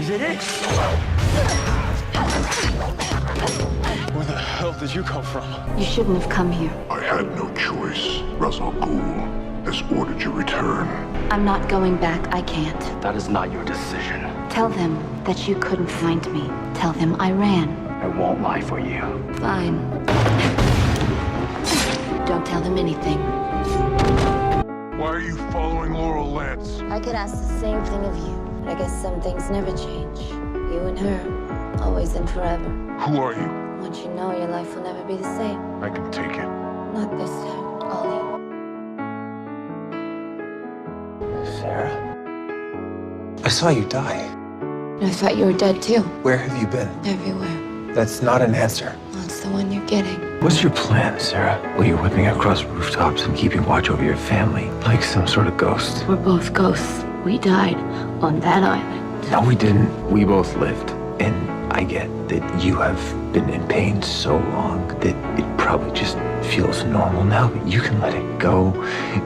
Is it it? Where the hell did you come from? You shouldn't have come here. I had no choice. Ra's al Ghul has ordered your return. I'm not going back. I can't. That is not your decision. Tell them that you couldn't find me. Tell them I ran. I won't lie for you. Fine. Don't tell them anything. Why are you following Laurel Lance? I could ask the same thing of you, but I guess some things never change. You and her, always and forever. Who are you? Once you know, your life will never be the same. I can take it. Not this time, Ollie. Sarah? I saw you die. I thought you were dead too. Where have you been? Everywhere. That's not an answer. Well, it's the one you're getting. What's your plan, Sarah? Well, you're whipping across rooftops and keeping watch over your family, like some sort of ghost. We're both ghosts. We died on that island. No, we didn't. We both lived. And I get that you have been in pain so long that it probably just feels normal now, but you can let it go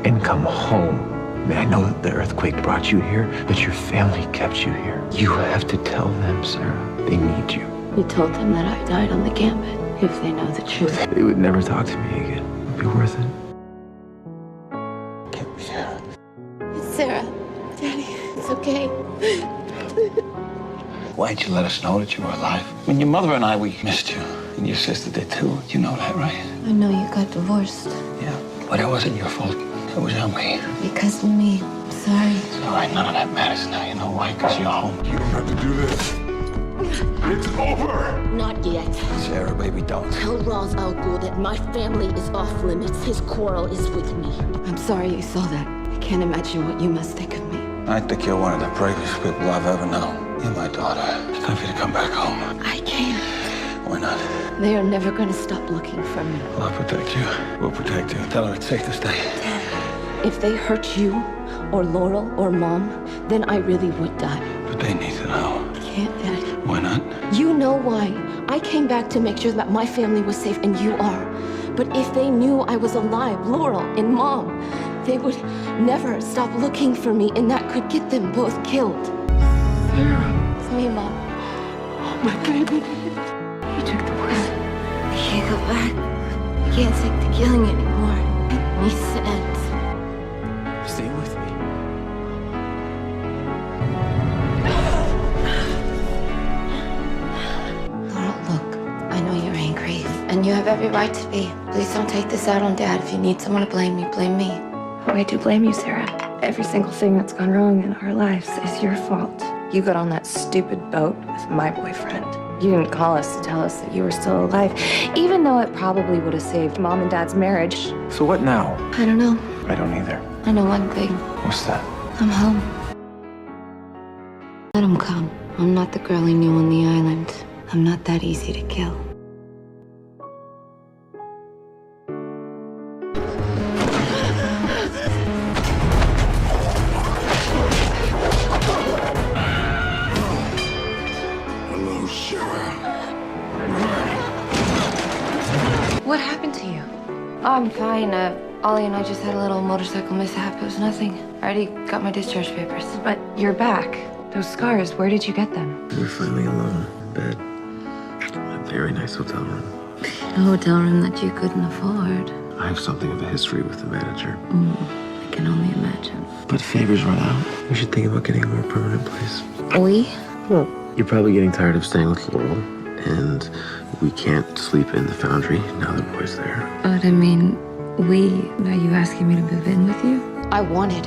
and come home. I mean, I know that the earthquake brought you here, but your family kept you here. You have to tell them, Sarah. They need you. We told them that I died on the gambit. If they know the truth. They would never talk to me again. It would be worth it. Get me, Sarah. It's Sarah. Daddy, it's okay. Why'd you let us know that you were alive? When your mother and I, we missed you. And your sister did too. You know that, right? I know you got divorced. Yeah. But it wasn't your fault. It was on me. Because of me. I'm sorry. It's all right. None of that matters now. You know why? Because you're home. You don't have to do this. It's over! Not yet. Sarah, baby, don't. Tell Ra's al Ghul that my family is off limits. His quarrel is with me. I'm sorry you saw that. I can't imagine what you must think of me. I think you're one of the bravest people I've ever known. You're my daughter. It's time for you to come back home. I can't. Why not? They are never going to stop looking for me. Well, I'll protect you. We'll protect you. Tell her it's safe to stay. If they hurt you, or Laurel, or Mom, then I really would die. But they need to know. I can't, Daddy. Why not? You know why. I came back to make sure that my family was safe, and you are. But if they knew I was alive, Laurel and Mom, they would never stop looking for me, and that could get them both killed. Sarah. It's me, Mom. Oh, my baby. You took the poison. I can't go back. I can't take the killing anymore. He said. Stay with me. Laurel, look. I know you're angry. And you have every right to be. Please don't take this out on Dad. If you need someone to blame you, blame me. Oh, I do blame you, Sarah. Every single thing that's gone wrong in our lives is your fault. You got on that stupid boat with my boyfriend. You didn't call us to tell us that you were still alive, even though it probably would have saved Mom and Dad's marriage. So what now? I don't know. I don't either. I know one thing. What's that? I'm home. Let him come. I'm not the girl he knew on the island. I'm not that easy to kill. Hello, Sarah. What happened to you? Oh, I'm fine. Ollie and I just had a little motorcycle mishap. It was nothing. I already got my discharge papers. But you're back. Those scars, where did you get them? We're finally alone. Bed. A very nice hotel room. A hotel room that you couldn't afford. I have something of a history with the manager. I can only imagine. But favors run out. We should think about getting a more permanent place. We? Well, you're probably getting tired of staying with Laurel, and we can't sleep in the foundry now that Roy's there. But I mean, are you asking me to move in with you? I wanted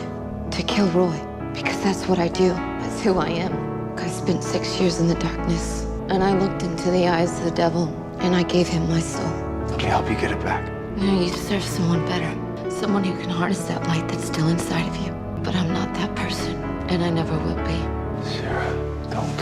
to kill Roy because that's what I do. That's who I am. I spent 6 years in the darkness, and I looked into the eyes of the devil, and I gave him my soul. Let me help you get it back. You deserve someone better. Someone who can harness that light that's still inside of you. But I'm not that person, and I never will be. Sarah, don't.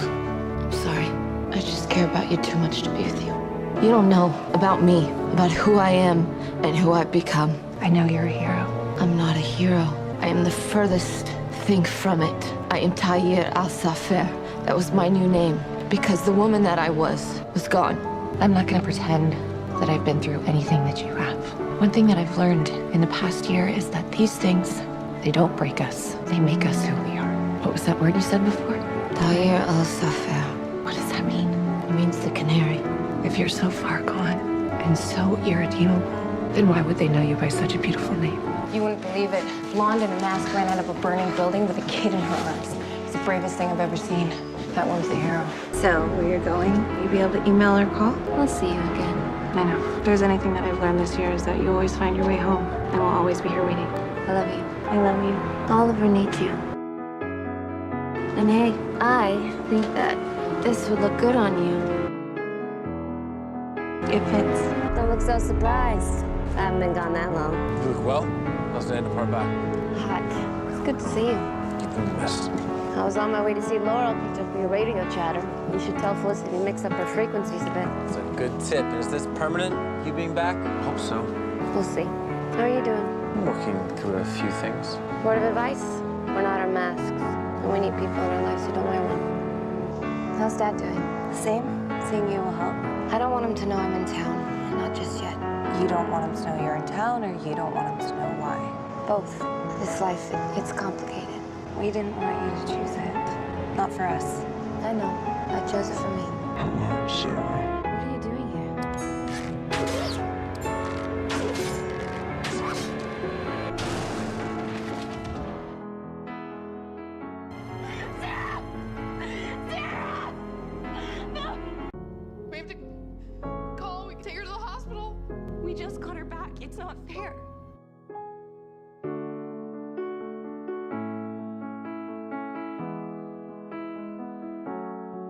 I'm sorry. I just care about you too much to be with you. You don't know about me, about who I am, and who I've become. I know you're a hero. I'm not a hero. I am the furthest thing from it. I am Tahir al-Safer. That was my new name, because the woman that I was gone. I'm not gonna pretend that I've been through anything that you have. One thing that I've learned in the past year is that these things, they don't break us. They make us who we are. What was that word you said before? Tahir al-Safar. What does that mean? It means the Canary. If you're so far gone and so irredeemable, then why would they know you by such a beautiful name? You wouldn't believe it. Blonde in a mask ran out of a burning building with a kid in her arms. It's the bravest thing I've ever seen. That one's the hero. So, where you're going, you'll be able to email or call? I'll see you again. I know. If there's anything that I've learned this year is that you always find your way home. And we'll always be here waiting. I love you. I love you. Oliver needs you. And hey, I think that this would look good on you. It fits. Don't look so surprised. I haven't been gone that long. You look well. How's the end of part back? Hot. It's good to see you. You've been missed. I was on my way to see Laurel, picked up your radio chatter. You should tell Felicity to mix up her frequencies a bit. It's a good tip. Is this permanent, you being back? I hope so. We'll see. How are you doing? I'm working through a few things. Word of advice? We're not our masks. And we need people in our lives who don't wear one. How's Dad doing? Same. Seeing you will help. I don't want him to know I'm in town. Not just yet. You don't want him to know you're in town, or you don't want him to know why? Both. This life, it's complicated. We didn't want you to choose it. Not for us. I know. I chose it for me. Hello, Sarah. What are you doing here? We have to call. We can take her to the hospital. We just got her back. It's not fair.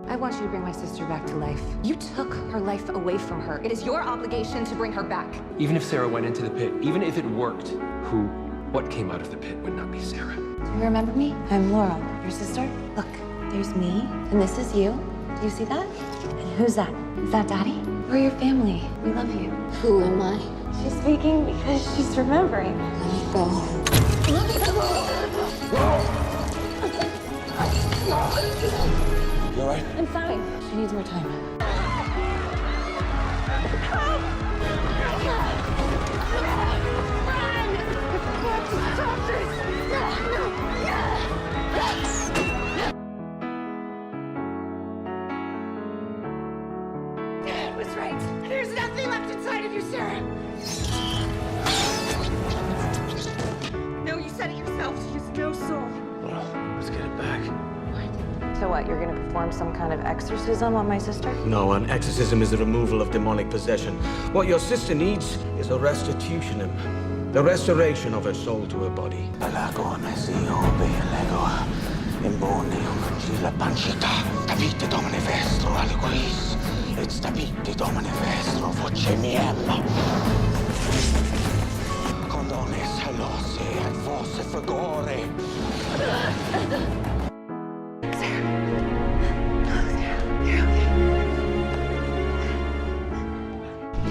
I want you to bring my sister back to life. You took her life away from her. It is your obligation to bring her back. Even if Sarah went into the pit, even if it worked, what came out of the pit would not be Sarah. Do you remember me? I'm Laurel, your sister. Look, there's me, and this is you. Do you see that? And who's that? Is that Daddy? We're your family. We love you. Who am I? She's speaking because she's remembering. Let me go. You all right? I'm fine. She needs more time. Dad was right. There's nothing left inside of you, Sarah. No, you said it yourself. She has no soul. Well, let's get it back. So what, you're gonna perform some kind of exorcism on my sister? No, an exorcism is the removal of demonic possession. What your sister needs is a restitution, the restoration of her soul to her body.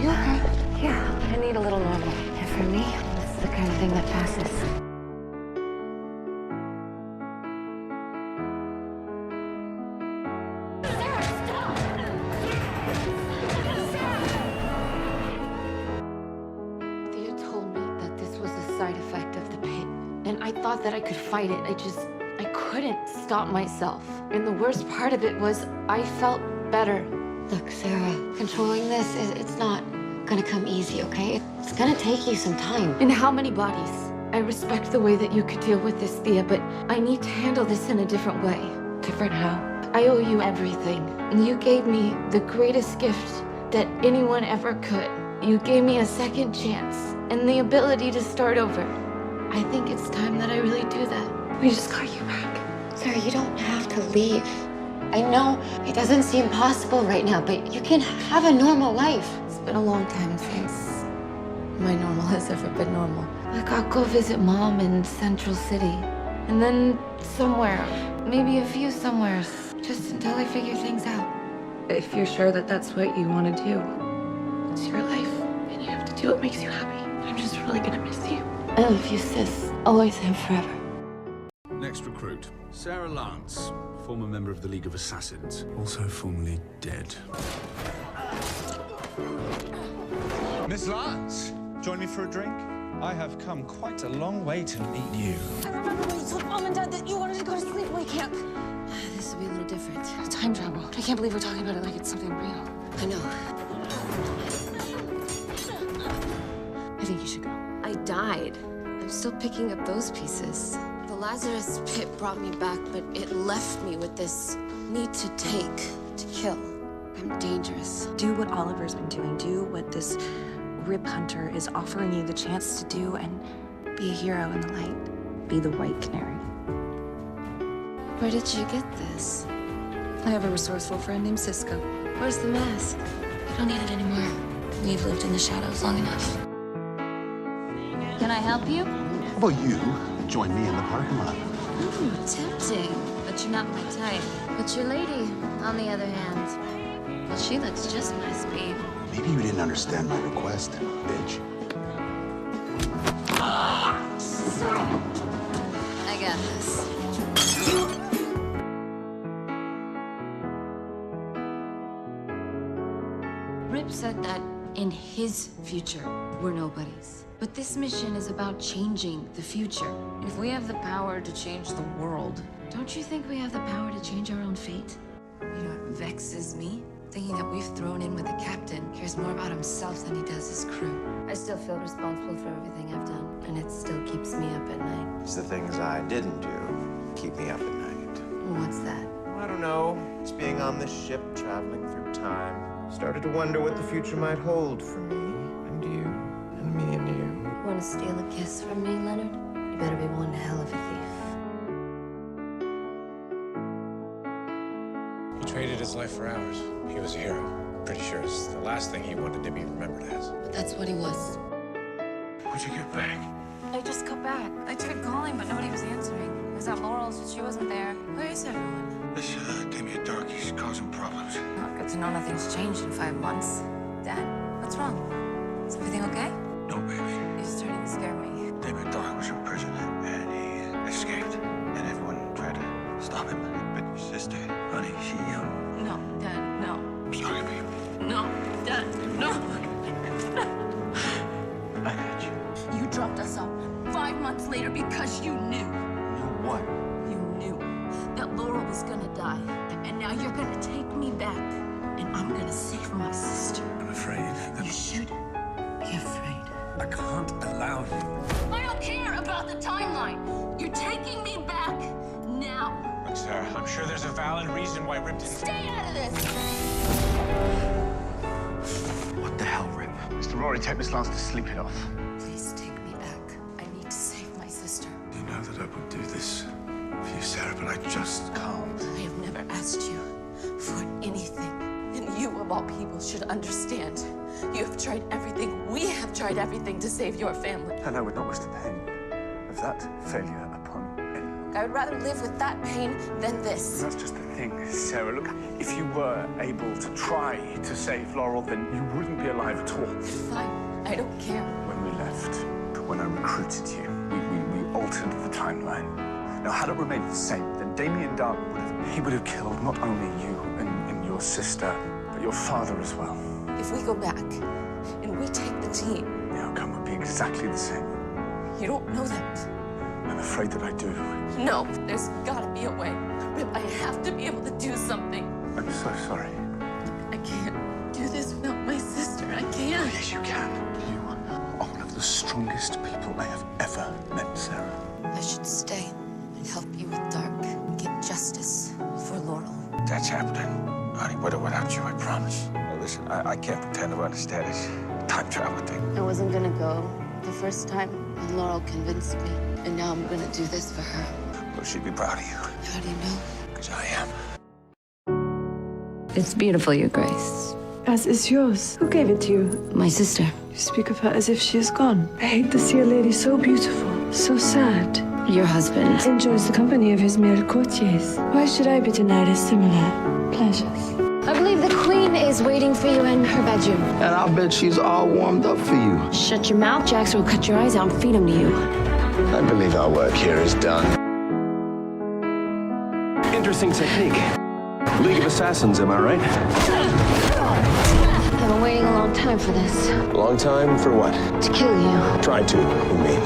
You okay? Yeah, I need a little normal. And for me, this is the kind of thing that passes. Thea told me that this was a side effect of the pit, and I thought that I could fight it. I couldn't stop myself. And the worst part of it was I felt better. Look, Sarah, controlling this, it's not gonna come easy, okay? It's gonna take you some time. And how many bodies? I respect the way that you could deal with this, Thea, but I need to handle this in a different way. Different how? I owe you everything. And you gave me the greatest gift that anyone ever could. You gave me a second chance and the ability to start over. I think it's time that I really do that. We just got you back. Sarah, you don't have to leave. I know it doesn't seem possible right now, but you can have a normal life. It's been a long time since my normal has ever been normal. Like, I'll go visit Mom in Central City. And then somewhere, maybe a few somewheres, just until I figure things out. If you're sure that that's what you want to do, it's your life, and you have to do what makes you happy. I'm just really gonna miss you. I love you, sis. Always and forever. Next recruit, Sara Lance, former member of the League of Assassins, also formerly dead. Miss Lance, join me for a drink? I have come quite a long way to meet you. I remember when you told Mom and Dad that you wanted to go to sleepaway camp. This will be a little different. Time travel. I can't believe we're talking about it like it's something real. I know. I think you should go. I died. I'm still picking up those pieces. The Lazarus pit brought me back, but it left me with this need to take, to kill. I'm dangerous. Do what Oliver's been doing. Do what this Rip Hunter is offering you the chance to do, and be a hero in the light. Be the white canary. Where did you get this? I have a resourceful friend named Cisco. Where's the mask? We don't need it anymore. We've lived in the shadows long enough. Can I help you? How about you join me in the parking lot? Tempting, but you're not my type. But your lady, on the other hand, well, she looks just my speed. Maybe you didn't understand my request, bitch. I got this. Rip said that in his future, we're nobodies. But this mission is about changing the future. If we have the power to change the world, don't you think we have the power to change our own fate? You know what vexes me? Thinking that we've thrown in with the captain cares more about himself than he does his crew. I still feel responsible for everything I've done, and it still keeps me up at night. It's the things I didn't do keep me up at night. What's that? I don't know. It's being on this ship, traveling through time. Started to wonder what the future might hold for me, and you, and me and you. You want to steal a kiss from me, Leonard? You better be one hell of a thief. He traded his life for ours. He was a hero. Pretty sure it's the last thing he wanted to be remembered as. But that's what he was. When'd you get back? I just got back. I tried calling, but nobody was answering. I was at Laurel's, but she wasn't there. Where is everyone? This, Damien Dark, he's causing problems. Oh, good to know nothing's changed in 5 months. Dad, what's wrong? Is everything okay? No, baby. You're starting to scare me. Damien Dark was in prison, and he escaped. And everyone tried to stop him. But your sister, honey, she, No, Dad, no. I'm sorry, babe. No, Dad, no. I got you. You dropped us off 5 months later because you knew. Knew what? You knew that Laurel was gonna die. And now you're gonna take me back. And I'm gonna save my sister. I'm afraid that... You should be afraid. I can't allow you. I don't care about the timeline. You're taking me back now. Look, Sarah, I'm sure there's a valid reason why Rip didn't... Stay out of this! What the hell, Rip? Mr. Rory, take Miss Lance to sleep it off. Please take me back. I need to save my sister. You know that I would do this for you, Sarah, but I just can't. I have never asked you for anything. And you, of all people, should understand. You have tried everything. We have tried everything to save your family. And I would not wish the pain of that failure upon anyone. I would rather live with that pain than this. That's just the thing, Sarah. Look, if you were able to try to save Laurel, then you wouldn't be alive at all. Fine. I don't care. When we left, when I recruited you, we altered the timeline. Now, had it remained the same, then Damien Dark would have killed not only you and your sister, but your father as well. If we go back and we take the team... The outcome would be exactly the same. You don't know that. I'm afraid that I do. No, there's gotta be a way. Rip, I have to be able to do something. I'm so sorry. I can't do this without my sister. I can't. Oh, yes, you can. You are one of the strongest people I have ever met, Sarah. I should stay and help you with Dark. Get justice for Laurel. That's happening. Honey, without you, I promise. Now, listen, I can't pretend to understand this time travel thing. I wasn't gonna go the first time, and Laurel convinced me. And now I'm gonna do this for her. Well, she'd be proud of you. How do you know? Because I am. It's beautiful, Your Grace. As is yours. Who gave it to you? My sister. You speak of her as if she is gone. I hate to see a lady so beautiful, so sad. Your husband enjoys the company of his male courtiers. Why should I be denied his similar pleasures? I believe the Queen is waiting for you in her bedroom. And I'll bet she's all warmed up for you. Shut your mouth, Jax, or we'll cut your eyes out and feed them to you. I believe our work here is done. Interesting technique. League of Assassins, am I right? I've been waiting a long time for this. Long time for what? To kill you. Tried to, you mean.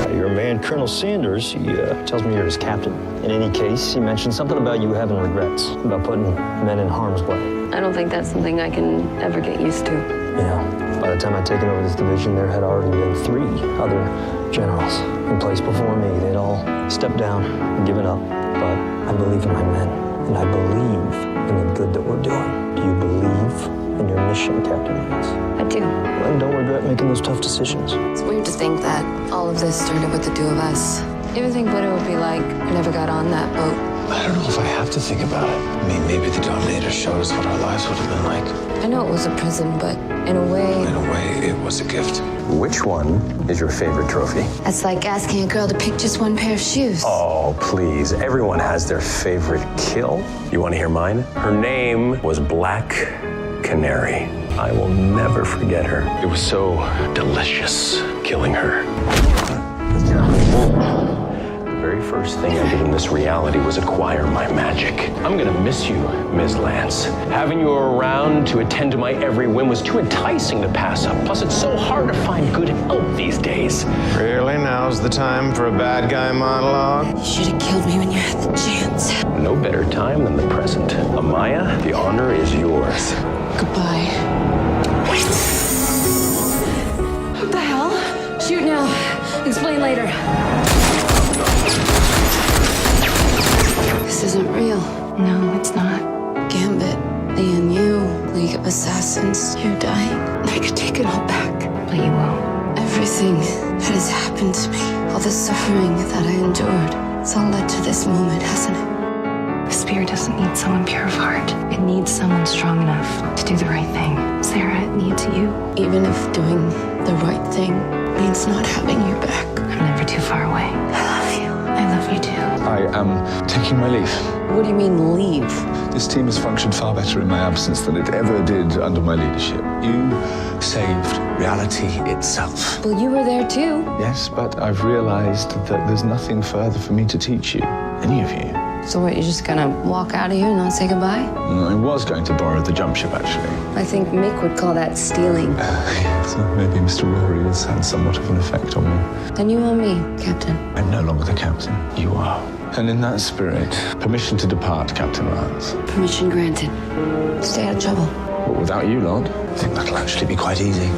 Are you your man, Colonel Sanders, he tells me you're his captain. In any case, he mentioned something about you having regrets, about putting men in harm's way. I don't think that's something I can ever get used to. You know, by the time I'd taken over this division, there had already been 3 other generals in place before me. They'd all stepped down and given up. But I believe in my men, and I believe in the good that we're doing. Do you believe in your mission, Captain Lance? I do. Well, don't regret making those tough decisions. It's weird to think that all of this started with the 2 of us. You ever think what it would be like if I never got on that boat? I don't know if I have to think about it. I mean, maybe the Dominator showed us what our lives would have been like. I know it was a prison, but in a way... In a way, it was a gift. Which one is your favorite trophy? That's like asking a girl to pick just one pair of shoes. Oh, please. Everyone has their favorite kill. You want to hear mine? Her name was Black Canary. I will never forget her. It was so delicious killing her. The very first thing I did in this reality was acquire my magic. I'm gonna miss you, Ms. Lance. Having you around to attend to my every whim was too enticing to pass up. Plus, it's so hard to find good help these days. Really? Now's the time for a bad guy monologue? You should have killed me when you had the chance. No better time than the present. Amaya, the honor is yours. Goodbye. What the hell? Shoot now. Explain later. This isn't real. No, it's not. Gambit, Lee and you, League of Assassins, you're dying. I could take it all back. But you won't. Everything that has happened to me, all the suffering that I endured, it's all led to this moment, hasn't it? The spirit doesn't need someone pure of heart. It needs someone strong enough to do the right thing. Sarah, it needs you. Even if doing the right thing means not having your back. I'm never too far away. I love you. I love you too. I am taking my leave. What do you mean, leave? This team has functioned far better in my absence than it ever did under my leadership. You saved reality itself. Well, you were there too. Yes, but I've realized that there's nothing further for me to teach you, any of you. So what, you're just gonna walk out of here and not say goodbye? I was going to borrow the jump ship, actually. I think Mick would call that stealing. So maybe Mr. Rory has had somewhat of an effect on me. Then you owe me, Captain. I'm no longer the captain. You are. And in that spirit, permission to depart, Captain Lance. Permission granted. Stay out of trouble. But without you lot, I think that'll actually be quite easy.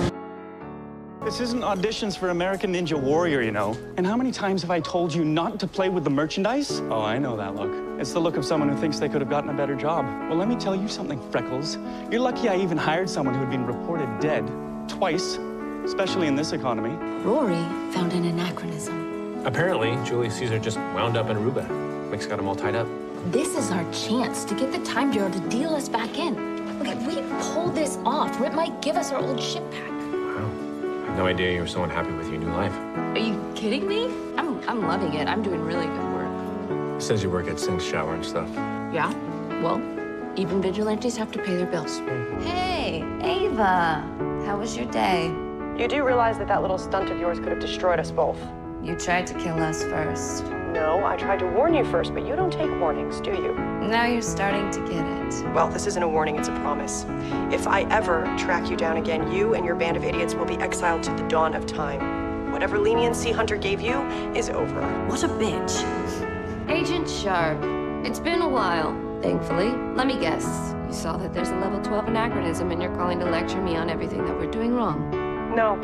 This isn't auditions for American Ninja Warrior, you know. And how many times have I told you not to play with the merchandise? Oh, I know that look. It's the look of someone who thinks they could have gotten a better job. Well, let me tell you something, Freckles. You're lucky I even hired someone who had been reported dead twice, especially in this economy. Rory found an anachronism. Apparently, Julius Caesar just wound up in Aruba. Mick's got him all tied up. This is our chance to get the Time Bureau to deal us back in. Look, if we pull this off, Rip might give us our old ship back. Wow. I had no idea you were so unhappy with your new life. Are you kidding me? I'm loving it. I'm doing really good work. It says you work at Sink's Shower and stuff. Yeah? Well, even vigilantes have to pay their bills. Hey, Ava. How was your day? You do realize that little stunt of yours could have destroyed us both. You tried to kill us first. No, I tried to warn you first, but you don't take warnings, do you? Now you're starting to get it. Well, this isn't a warning, it's a promise. If I ever track you down again, you and your band of idiots will be exiled to the dawn of time. Whatever leniency Hunter gave you is over. What a bitch. Agent Sharp, it's been a while, thankfully. Let me guess. You saw that there's a level 12 anachronism and you're calling to lecture me on everything that we're doing wrong. No.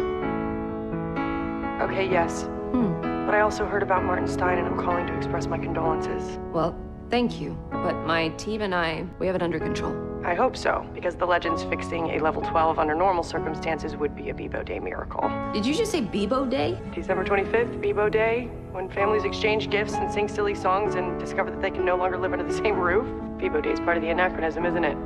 Okay, yes. But I also heard about Martin Stein and I'm calling to express my condolences. Well, thank you. But my team and we have it under control. I hope so, because the legend's fixing a level 12 under normal circumstances would be a Bebo Day miracle. Did you just say Bebo Day? December 25th, Bebo Day, when families exchange gifts and sing silly songs and discover that they can no longer live under the same roof. Bebo Day's part of the anachronism, isn't it?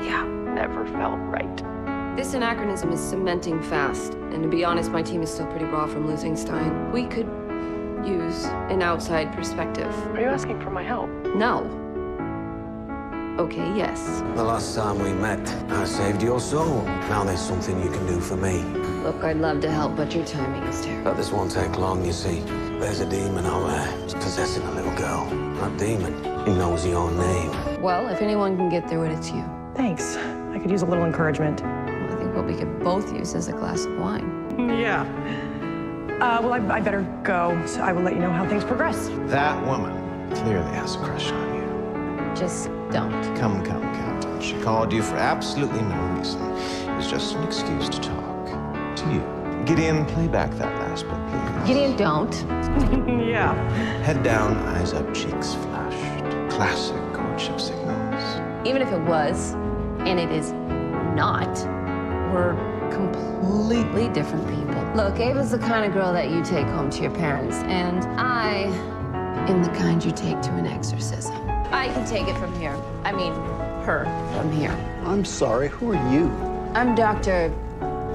Yeah, never felt right. This anachronism is cementing fast, and to be honest, my team is still pretty raw from losing Stein. We could use an outside perspective. Are you asking for my help? No. Okay, yes. The last time we met, I saved your soul. Now there's something you can do for me. Look, I'd love to help, but your timing is terrible. But this won't take long, you see. There's a demon out there. He's possessing a little girl. That demon, he knows your name. Well, if anyone can get through it, it's you. Thanks. I could use a little encouragement. Well, I think what we could both use is a glass of wine. Yeah. Well, I better go. So I will let you know how things progress. That woman clearly has a crush on you. Just don't. Come, Captain. She called you for absolutely no reason. It was just an excuse to talk to you. Gideon, play back that last bit, please. Gideon, don't. Yeah. Head down, eyes up, cheeks flushed. Classic courtship signals. Even if it was, and it is not, we're completely different people. Look, Ava's the kind of girl that you take home to your parents, and I am the kind you take to an exorcism. I can take it from here. I mean, her from here. I'm sorry, who are you? I'm Dr.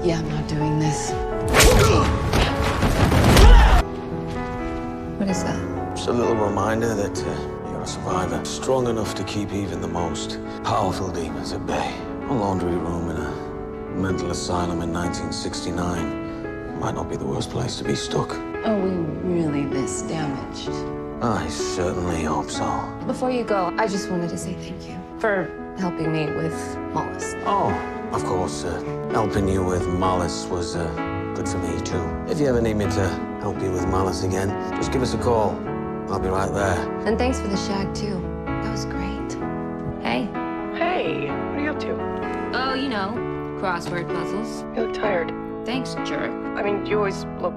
Yeah, I'm not doing this. What is that? Just a little reminder that you're a survivor, strong enough to keep even the most powerful demons at bay. A laundry room in a mental asylum in 1969 might not be the worst place to be stuck. Are we really this damaged? I certainly hope so. Before you go, I just wanted to say thank you for helping me with Mollis. Oh, of course, helping you with Malice was good for me, too. If you ever need me to help you with Malice again, just give us a call. I'll be right there. And thanks for the shag, too. That was great. Hey. Hey, what are you up to? Oh, you know, crossword puzzles. You look tired. Thanks, jerk. I mean, you always look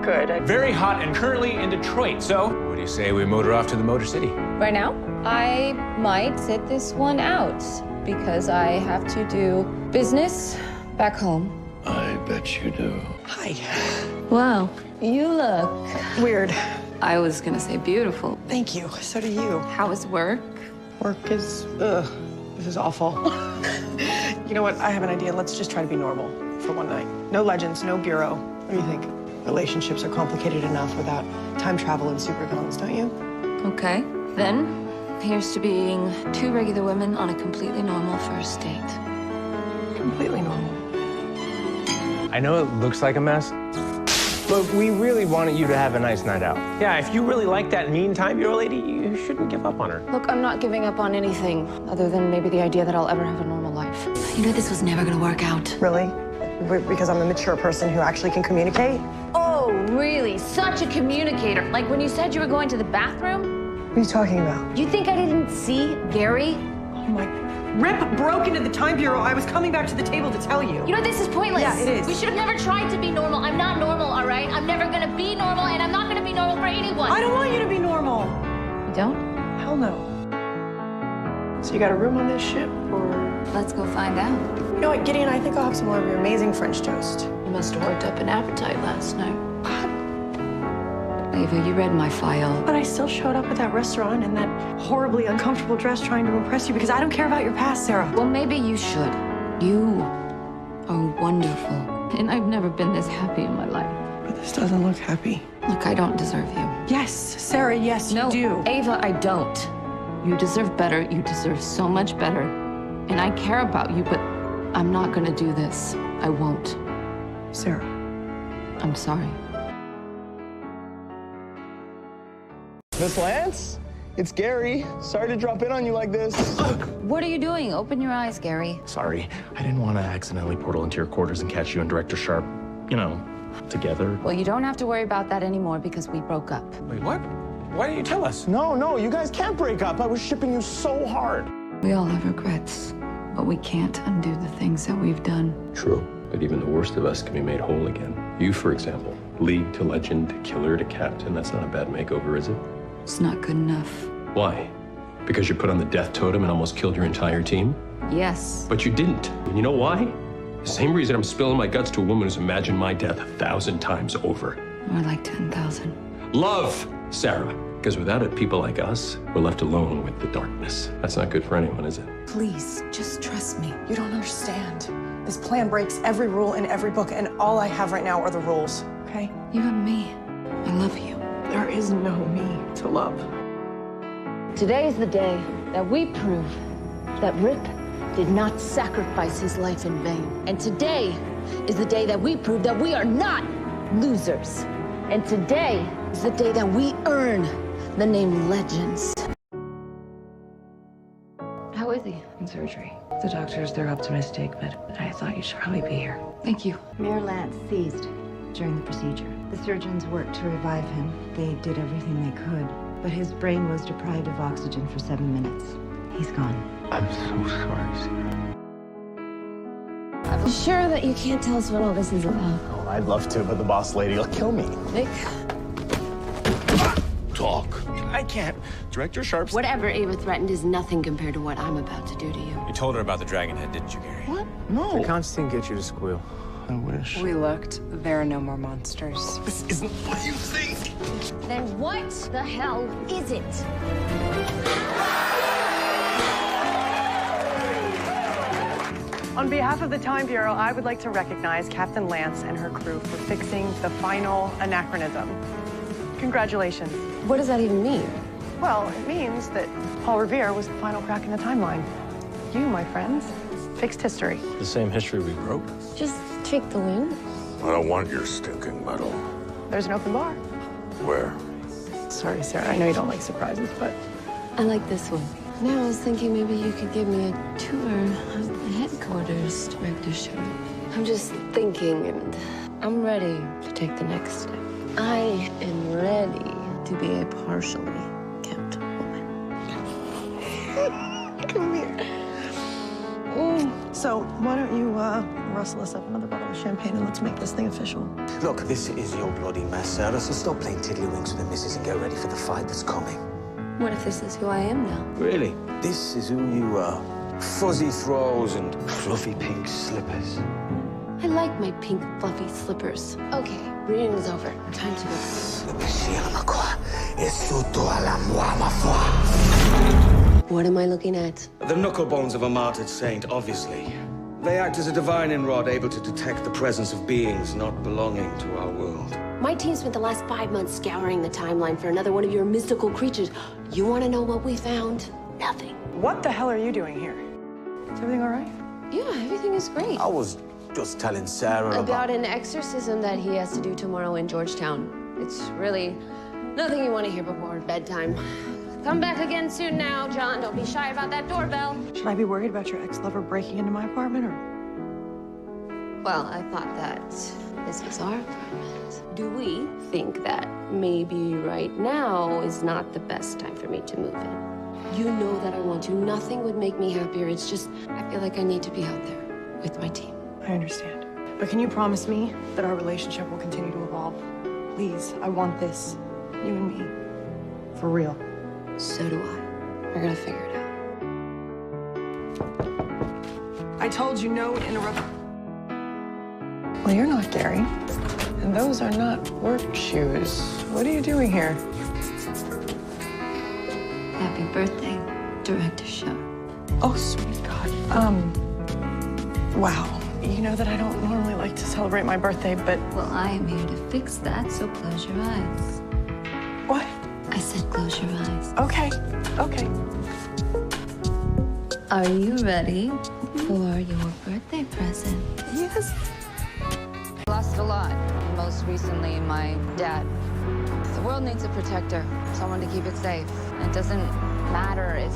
good. Very hot and currently in Detroit, so what do you say we motor off to the Motor City? Right now, I might sit this one out because I have to do business back home. I bet you do. Hi. Wow, you look Weird. I was gonna say beautiful. Thank you. So do you. How is work? Work is, this is awful. You know what? I have an idea. Let's just try to be normal for one night. No legends, no bureau. What do you think? Relationships are complicated enough without time travel and supervillains, don't you? Okay, then here's to being two regular women on a completely normal first date. Completely normal. I know it looks like a mess, but we really wanted you to have a nice night out. Yeah, if you really like that mean time-year-old lady, you shouldn't give up on her. Look, I'm not giving up on anything other than maybe the idea that I'll ever have a normal life. You know this was never gonna work out. Really? Because I'm a mature person who actually can communicate? Oh, really? Such a communicator. Like when you said you were going to the bathroom? What are you talking about? You think I didn't see Gary? Oh my... Rip broke into the time bureau. I was coming back to the table to tell you. You know, this is pointless. Yeah, it is. We should have never tried to be normal. I'm not normal, all right? I'm never gonna be normal, and I'm not gonna be normal for anyone. I don't want you to be normal. You don't? Hell no. So you got a room on this ship, or...? Let's go find out. You know what, Gideon, I think I'll have some more of your amazing French toast. You must have worked up an appetite last night. Ava, you read my file. But I still showed up at that restaurant in that horribly uncomfortable dress trying to impress you because I don't care about your past, Sarah. Well, maybe you should. You are wonderful. And I've never been this happy in my life. But this doesn't look happy. Look, I don't deserve you. Yes, Sarah, yes, you do. No, Ava, I don't. You deserve better. You deserve so much better. And I care about you, but I'm not gonna do this. I won't. Sarah. I'm sorry. Miss Lance? It's Gary. Sorry to drop in on you like this. What are you doing? Open your eyes, Gary. Sorry, I didn't want to accidentally portal into your quarters and catch you and Director Sharp, you know, together. Well, you don't have to worry about that anymore because we broke up. Wait, what? Why didn't you tell us? No, you guys can't break up. I was shipping you so hard. We all have regrets, but we can't undo the things that we've done. True, but even the worst of us can be made whole again. You, for example, League to Legend, Killer to Captain. That's not a bad makeover, is it? It's not good enough. Why? Because you put on the death totem and almost killed your entire team? Yes. But you didn't. And you know why? The same reason I'm spilling my guts to a woman who's imagined my death 1,000 times over. More like 10,000. Love, Sarah. Because without it, people like us, we're left alone with the darkness. That's not good for anyone, is it? Please, just trust me. You don't understand. This plan breaks every rule in every book, and all I have right now are the rules, okay? You have me. I love you. There is no me to love. Today is the day that we prove that Rip did not sacrifice his life in vain. And today is the day that we prove that we are not losers. And today is the day that we earn the name Legends. How is he in surgery? The doctors, they're optimistic, but I thought you should probably be here. Thank you. Sara Lance seized during the procedure. The surgeons worked to revive him. They did everything they could. But his brain was deprived of oxygen for 7 minutes. He's gone. I'm so sorry, Sarah. I'm sure that you can't tell us what all this is about. Oh, I'd love to, but the boss lady will kill me. Nick? Talk. I can't. Director Sharp's... Whatever Ava threatened is nothing compared to what I'm about to do to you. You told her about the dragon head, didn't you, Gary? What? No. Did Constantine get you to squeal? I wish. We looked. There are no more monsters. This isn't what you think. Then what the hell is it? On behalf of the Time Bureau, I would like to recognize Captain Lance and her crew for fixing the final anachronism. Congratulations. What does that even mean? Well, it means that Paul Revere was the final crack in the timeline. You, my friends, fixed history. The same history we broke. Just take the win. I don't want your stinking medal. There's an open bar. Where? Sorry, Sarah, I know you don't like surprises, but... I like this one. Now I was thinking maybe you could give me a tour of the headquarters, Director Sharp. I'm just thinking, and I'm ready to take the next step. I am ready to be a partially kept woman. Come here. So, why don't you rustle us up another bottle of champagne and let's make this thing official. Look, this is your bloody mess, Sarah, so stop playing tiddlywinks with the missus and get ready for the fight that's coming. What if this is who I am now? Really? This is who you are. Fuzzy throws and fluffy pink slippers. I like my pink, fluffy slippers. Okay, reading is over. Time to go. What am I looking at? The knuckle bones of a martyred saint, obviously. They act as a divining rod able to detect the presence of beings not belonging to our world. My team spent the last 5 months scouring the timeline for another one of your mystical creatures. You want to know what we found? Nothing. What the hell are you doing here? Is everything all right? Yeah, everything is great. I was just telling Sarah About an exorcism that he has to do tomorrow in Georgetown. It's really nothing you want to hear before bedtime. Come back again soon now, John. Don't be shy about that doorbell. Should I be worried about your ex-lover breaking into my apartment, or...? Well, I thought that this was our apartment. Do we think that maybe right now is not the best time for me to move in? You know that I want to. Nothing would make me happier. It's just, I feel like I need to be out there with my team. I understand. But can you promise me that our relationship will continue to evolve? Please, I want this. You and me. For real. So do I. We're gonna figure it out. I told you no interrupt. Well, you're not Gary. And those are not work shoes. What are you doing here? Happy birthday, Director Sharp. Oh, sweet God. Wow. You know that I don't normally like to celebrate my birthday, but... Well, I am here to fix that, so close your eyes. What? I said close your eyes. Okay. Okay. Are you ready for your birthday present? Yes. Lost a lot. Most recently, my dad. The world needs a protector, someone to keep it safe. It doesn't matter if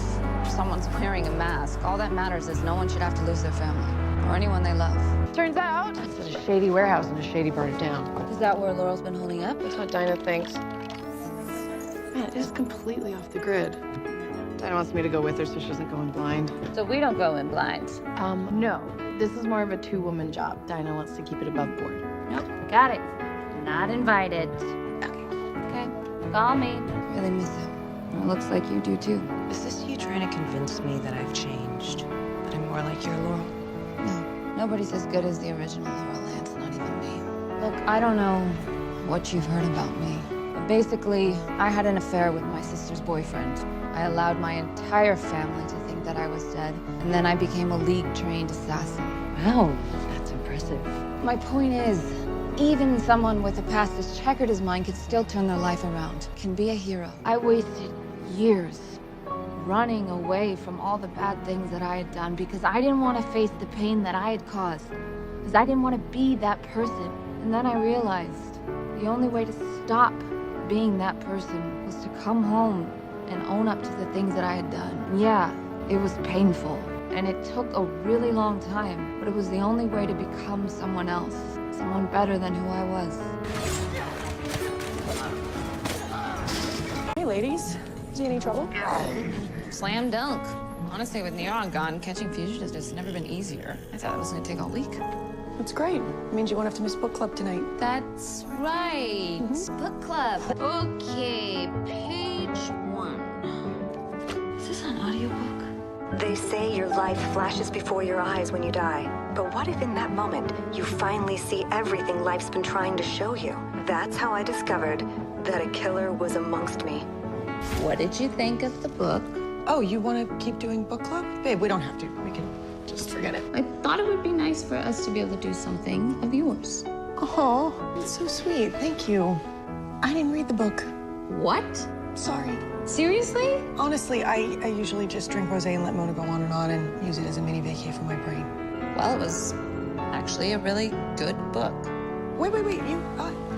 someone's wearing a mask. All that matters is no one should have to lose their family or anyone they love. Turns out, it's a shady warehouse and a shady burn it down. Is that where Laurel's been holding up? That's what Dinah thinks. Man, it is completely off the grid. Dinah wants me to go with her so she doesn't go in blind. So we don't go in blind. No. This is more of a two-woman job. Dinah wants to keep it above board. Nope, got it. Not invited. Okay, call me. Really miss him. It looks like you do too. Is this you trying to convince me that I've changed? That I'm more like your Laurel? No, nobody's as good as the original Sara Lance, not even me. Look, I don't know what you've heard about me. But basically, I had an affair with my sister's boyfriend. I allowed my entire family to think that I was dead, and then I became a League-trained assassin. Wow, that's impressive. My point is, even someone with a past as checkered as mine could still turn their life around, can be a hero. I wasted years running away from all the bad things that I had done because I didn't want to face the pain that I had caused, because I didn't want to be that person. And then I realized the only way to stop being that person was to come home and own up to the things that I had done. And yeah, it was painful, and it took a really long time, but it was the only way to become someone else, someone better than who I was. See any trouble? Slam dunk. Honestly, with Neon gone, catching fugitives has never been easier. I thought it was gonna take all week. That's great. It means you won't have to miss book club tonight. That's right. Book club. Okay, page 1. Is this an audiobook? They say your life flashes before your eyes when you die. But what if in that moment you finally see everything life's been trying to show you? That's how I discovered that a killer was amongst me. What did you think of the book? Oh, you want to keep doing book club? Babe, we don't have to. We can just forget it. I thought it would be nice for us to be able to do something of yours. Oh, that's so sweet. Thank you. I didn't read the book. What? Sorry. Seriously? Honestly, I usually just drink rosé and let Mona go on and use it as a mini vacay for my brain. Well, it was actually a really good book. Wait. You,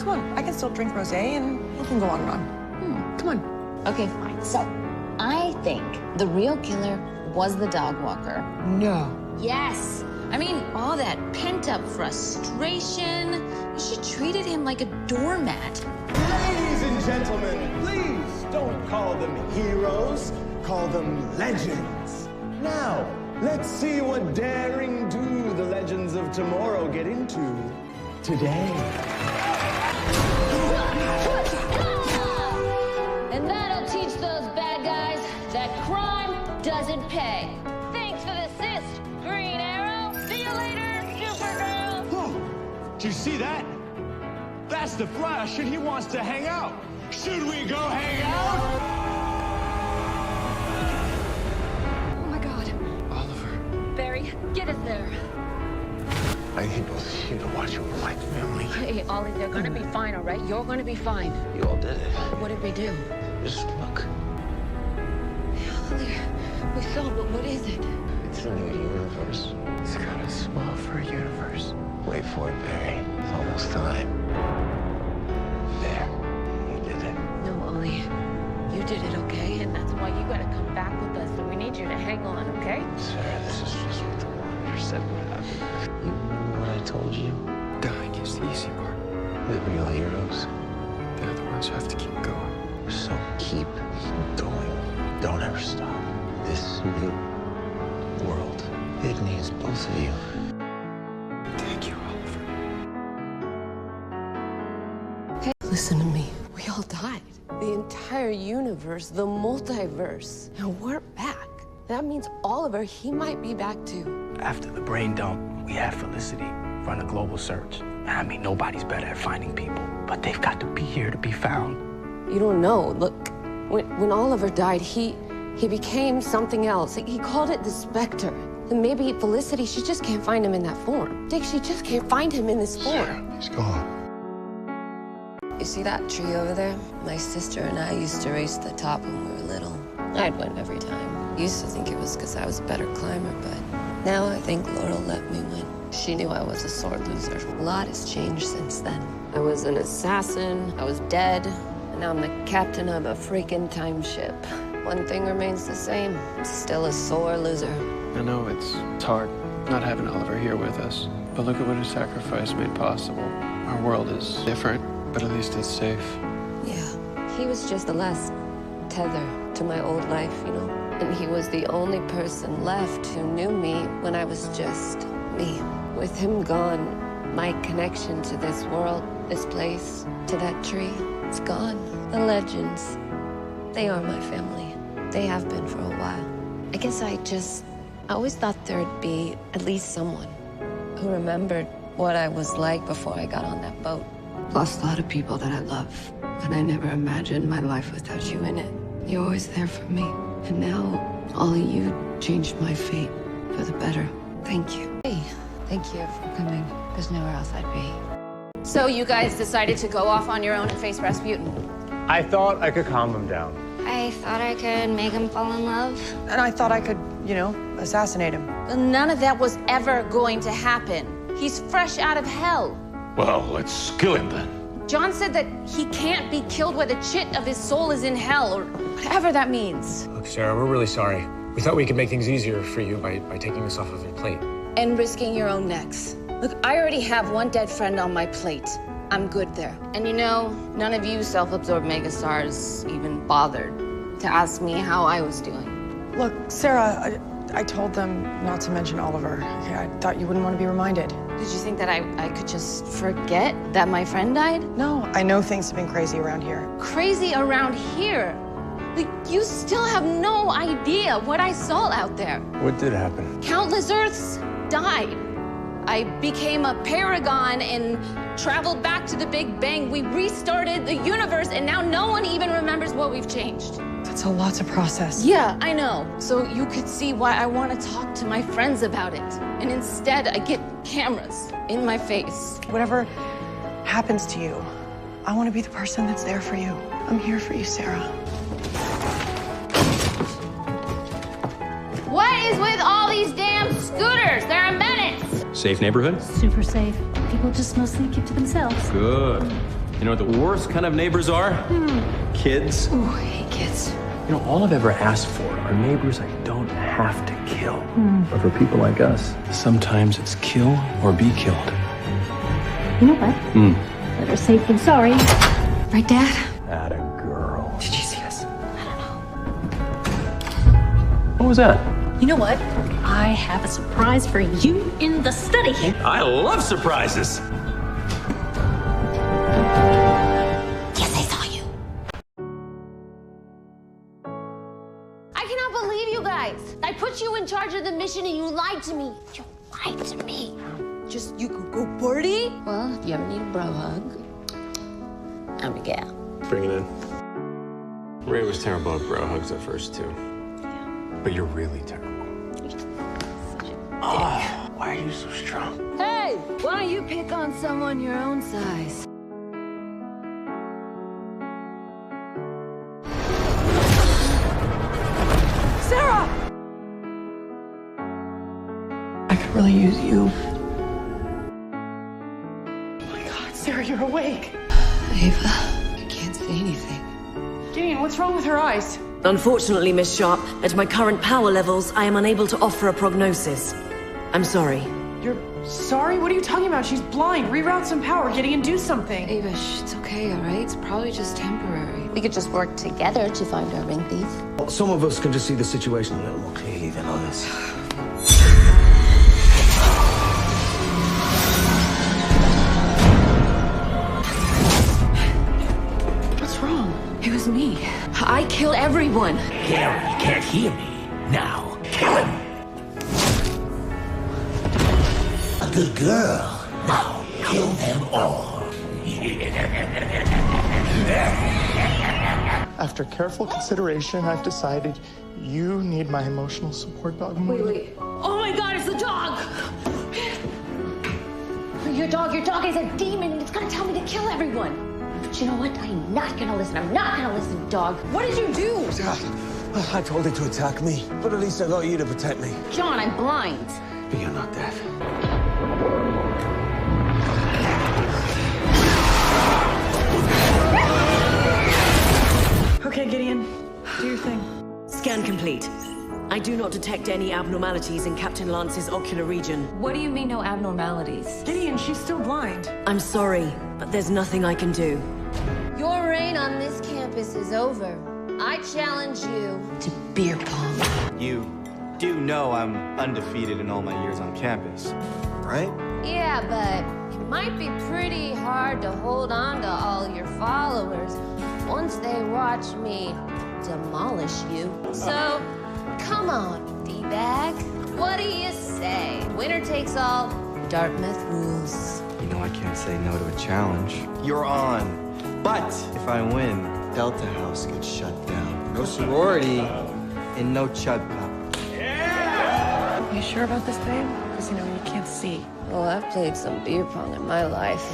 come on. I can still drink rosé and you can go on and on. Come on. Okay, fine. So, I think the real killer was the dog walker. No. Yes. I mean, all that pent-up frustration. She treated him like a doormat. Ladies and gentlemen, please don't call them heroes. Call them legends. Now, let's see what daring do the legends of tomorrow get into today. And that'll teach those bad guys that crime doesn't pay. Thanks for the assist, Green Arrow. See you later, Supergirl. Whoa! Did you see that? That's the Flash, and he wants to hang out. Should we go hang out? Oh my God. Oliver. Barry, get us there. I need both of you to watch over my family. Hey, Ollie, they're gonna be fine, all right? You're gonna be fine. You all did it. What did we do? Just look. Ollie, we saw, but what is it? It's a new universe. It's kind of small for a universe. Wait for it, Barry. It's almost time. There. You did it. No, Ollie. You did it, okay? And that's why you gotta come back with us. So we need you to hang on, okay? Sarah, this is just what the Wanderer said would happen. You remember what I told you? Dying is the easy part. The real heroes. They're the ones who have to keep going. So keep going. Don't ever stop. This new world, it needs both of you. Thank you, Oliver. Hey, listen to me. We all died. The entire universe, the multiverse. And we're back. That means Oliver, he might be back too. After the brain dump, we had Felicity run a global search. And I mean, nobody's better at finding people, but they've got to be here to be found. You don't know. Look, when Oliver died, he became something else. He called it the Spectre. And maybe Felicity, she just can't find him in that form. Dick, she just can't find him in this form. He's gone. You see that tree over there? My sister and I used to race to the top when we were little. I'd win every time. Used to think it was because I was a better climber, but now I think Laurel let me win. She knew I was a sore loser. A lot has changed since then. I was an assassin, I was dead, and now I'm the captain of a freaking time ship. One thing remains the same. I'm still a sore loser. I know it's hard not having Oliver here with us, but look at what his sacrifice made possible. Our world is different, but at least it's safe. Yeah, he was just the last tether to my old life, you know? And he was the only person left who knew me when I was just me. With him gone, my connection to this world, this place, to that tree, it's gone. The legends, they are my family. They have been for a while. I guess I always thought there'd be at least someone who remembered what I was like before I got on that boat. Lost a lot of people that I love, but I never imagined my life without you in it. You're always there for me. And now, Ollie, you changed my fate for the better. Thank you. Hey, thank you for coming. There's nowhere else I'd be. So you guys decided to go off on your own and face Rasputin. I thought I could calm him down. I thought I could make him fall in love. And I thought I could, you know, assassinate him. None of that was ever going to happen. He's fresh out of hell. Well, let's kill him then. John said that he can't be killed where the chit of his soul is in hell, or whatever that means. Look, Sarah, we're really sorry. We thought we could make things easier for you by taking this off of your plate. And risking your own necks. Look, I already have one dead friend on my plate. I'm good there. And you know, none of you self-absorbed megastars even bothered to ask me how I was doing. Look, Sarah, I told them not to mention Oliver. Okay, I thought you wouldn't want to be reminded. Did you think that I could just forget that my friend died? No, I know things have been crazy around here. Crazy around here? Like, you still have no idea what I saw out there. What did happen? Countless Earths died. I became a paragon and traveled back to the Big Bang. We restarted the universe, and now no one even remembers what we've changed. That's a lot to process. Yeah, I know. So you could see why I want to talk to my friends about it. And instead, I get cameras in my face. Whatever happens to you, I want to be the person that's there for you. I'm here for you, Sarah. What is with all these damn scooters? They're a menace. Safe neighborhood? Super safe. People just mostly keep to themselves. Good. You know what the worst kind of neighbors are? Kids. Ooh, I hate kids. You know, all I've ever asked for are neighbors I don't have to kill. But for people like us, sometimes it's kill or be killed. You know what? Better safe than sorry. Right, Dad? Atta girl. Did you see us? What was that? You know what? I have a surprise for you in the study. I love surprises. Yes, I saw you. I cannot believe you guys. I put you in charge of the mission and you lied to me. You lied to me. Just, you could go party? Well, if you ever need a bro hug, I'm a gal. Bring it in. Ray was terrible at bro hugs at first, too. But you're really terrible. Oh, why are you so strong? Hey, why don't you pick on someone your own size? Sarah! I could really use you. Oh my God, Sarah, you're awake. Ava, I can't say anything. Gideon, what's wrong with her eyes? Unfortunately, Miss Sharp, at my current power levels, I am unable to offer a prognosis. I'm sorry. You're sorry? What are you talking about? She's blind. Reroute some power. Gideon, do something. Ava, it's okay, all right? It's probably just temporary. We could just work together to find our ring thief. Well, some of us can just see the situation a little more clearly than others. What's wrong? It was me. I kill everyone. Canary, you can't hear me. Now, kill him. A good girl. Now, kill them all. After careful consideration, I've decided you need my emotional support dog. Wait. Oh my God, it's the dog! Your dog is a demon and it's gonna tell me to kill everyone. But you know what? I'm not gonna listen. I'm not gonna listen, dog. What did you do? I told it to attack me, but at least I got you to protect me. John, I'm blind. But you're not dead. Okay, Gideon, do your thing. Scan complete. I do not detect any abnormalities in Captain Lance's ocular region. What do you mean, no abnormalities? Gideon, she's still blind. I'm sorry, but there's nothing I can do. Your reign on this campus is over. I challenge you to beer pong. You do know I'm undefeated in all my years on campus, right? Yeah, but it might be pretty hard to hold on to all your followers once they watch me demolish you. So, come on, D-bag. What do you say? Winner takes all, Dartmouth rules. You know I can't say no to a challenge. You're on. But if I win, Delta House gets shut down. No sorority and no chud pop. Are you sure about this, babe? Because, you can't see. Well, I've played some beer pong in my life.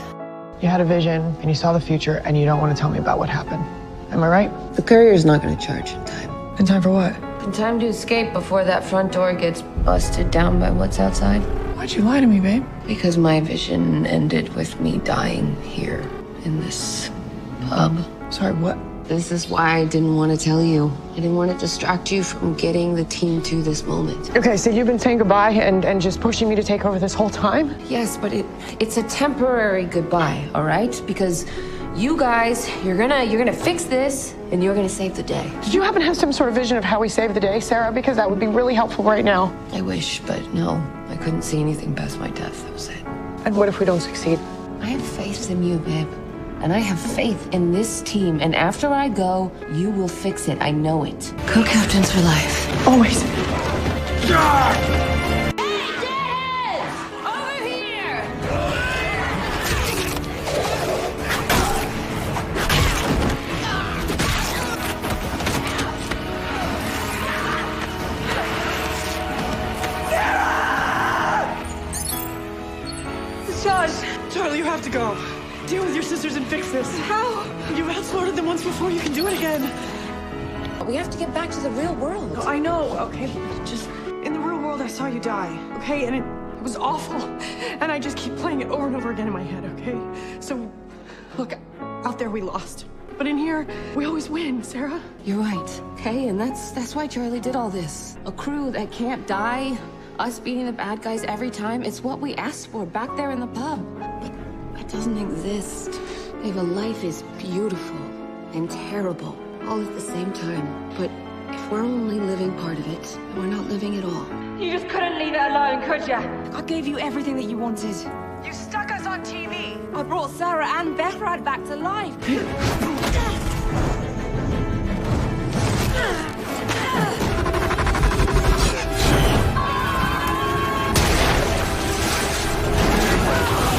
You had a vision, and you saw the future, and you don't want to tell me about what happened. Am I right? The courier's not going to charge in time. In time for what? In time to escape before that front door gets busted down by what's outside. Why'd you lie to me, babe? Because my vision ended with me dying here in this pub. Sorry, what? This is why I didn't want to tell you. I didn't want to distract you from getting the team to this moment. Okay, so you've been saying goodbye and just pushing me to take over this whole time? Yes, but it's a temporary goodbye, all right? Because You guys, you're gonna fix this, and you're gonna save the day. Did you happen to have some sort of vision of how we save the day, Sarah? Because that would be really helpful right now. I wish, but no. I couldn't see anything past my death. That was it. And what if we don't succeed? I have faith in you, babe. And I have faith in this team. And after I go, you will fix it. I know it. Co-captains for life. Always. Charlie, you have to go. Deal with your sisters and fix this. How? You've outsmarted them once before. You can do it again. We have to get back to the real world. Oh, I know, okay? Just in the real world, I saw you die, okay? And it was awful. And I just keep playing it over and over again in my head, okay? So, look, out there we lost. But in here, we always win, Sarah. You're right, okay? And that's why Charlie did all this. A crew that can't die. Us beating the bad guys every time. It's what we asked for back there in the pub. But it doesn't exist. Ava, life is beautiful and terrible all at the same time. But if we're only living part of it, then we're not living at all. You just couldn't leave it alone, could you? I gave you everything that you wanted. You stuck us on TV. I brought Sarah and Bethrad back to life.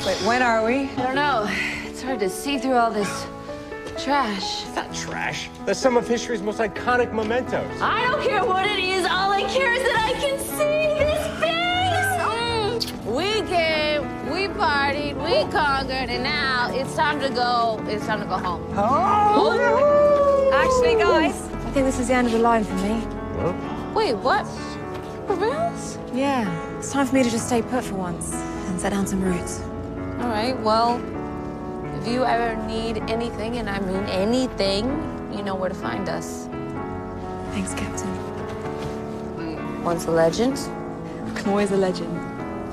Wait, when are we? I don't know. It's hard to see through all this trash. It's not trash. That's some of history's most iconic mementos. I don't care what it is. All I care is that I can see his face. We came, we partied, we conquered, and now it's time to go. It's time to go home. Actually, guys, I think this is the end of the line for me. Wait, what? For reals? Yeah, it's time for me to just stay put for once and set down some roots. All right, well, if you ever need anything, and I mean anything, you know where to find us. Thanks, Captain. Once a legend. Always a legend.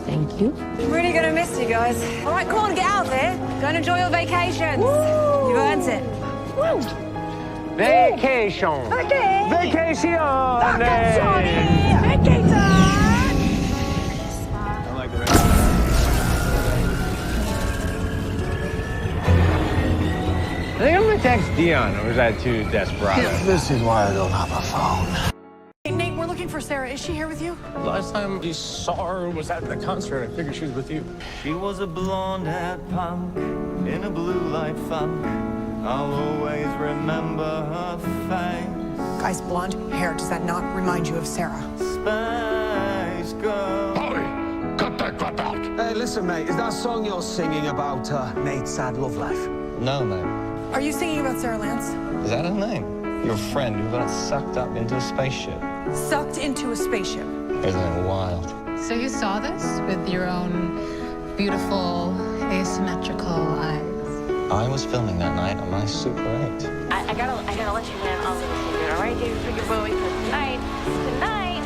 Thank you. I'm really gonna miss you guys. All right, come on, get out there. Go and enjoy your vacations. You've earned it. Woo! Vacation. Okay. Vacation. Vacation. I like the I think I'm gonna text Dion, or is that too desperado? This is why I don't have a phone. Hey, Nate, we're looking for Sarah. Is she here with you? Last time we saw her was at the concert. I figured she was with you. She was a blonde-haired punk in a blue light funk. I'll always remember her face. Guys, blonde hair, does that not remind you of Sarah? Space girl. Polly, cut that crap out. Hey, listen, mate, is that song you're singing about Nate's sad love life? No, mate. Are you singing about Sara Lance? Is that her name? Your friend who got sucked up into a spaceship. Sucked into a spaceship. Isn't it wild? So you saw this with your own beautiful, asymmetrical eyes? I was filming that night on my Super 8. I gotta let you in on the secret, all right, David Freaking Bowie? Because tonight,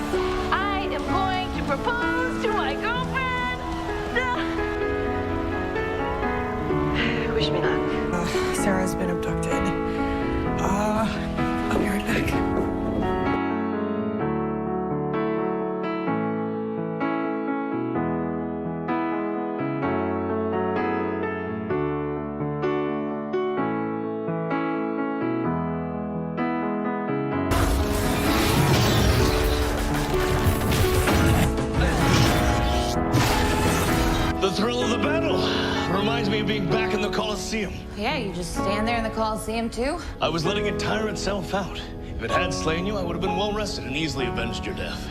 I am going to propose to my girlfriend. Wish me luck. Sarah's been abducted. I'll be right back. The thrill of the battle reminds me of being back in the Coliseum. Yeah, you just stand there in the Coliseum, too? I was letting it tire itself out. If it had slain you, I would have been well rested and easily avenged your death.